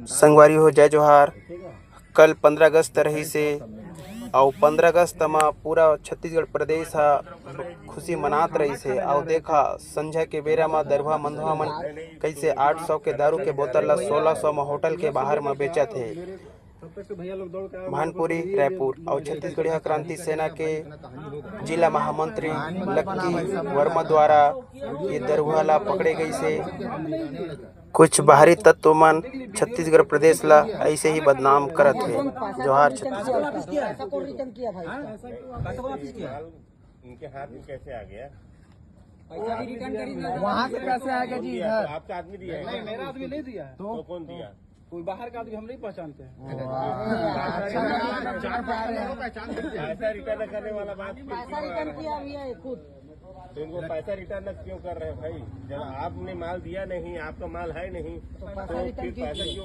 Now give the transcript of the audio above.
संगवारी हो जय जोहार। कल 15 अगस्त रही से और 15 अगस्त में पूरा छत्तीसगढ़ प्रदेश खुशी मनात रही से। और देखा संझा के बेरा में दरभा मंधवा मन कैसे 800 के दारू के बोतल ला 1600 में होटल के बाहर में बेचत है। भानपुरी रायपुर और छत्तीसगढ़ क्रांति सेना के जिला महामंत्री लक्की वर्मा द्वारा ये दरुहा ला पकड़े गई से। कुछ बाहरी तत्व मन छत्तीसगढ़ प्रदेश ला ऐसे ही बदनाम करत है। जोहार छत्तीसगढ़। इनके हाथ में कैसे आ गया? वहाँ से कैसे आ गया जी? इधर आपका आदमी दिया है? मेरा आदमी नहीं दिया। तो कौन दिया? कोई बाहर का आदमी हम नहीं पहचानते हैं। पैसा रिटर्न करने वाला बात पैसा रिटर्न किया भैया खुद। तो इनको पैसा रिटर्न क्यों कर रहे हैं भाई? जब आपने माल दिया नहीं, आपका माल है नहीं, तो फिर पैसा क्यों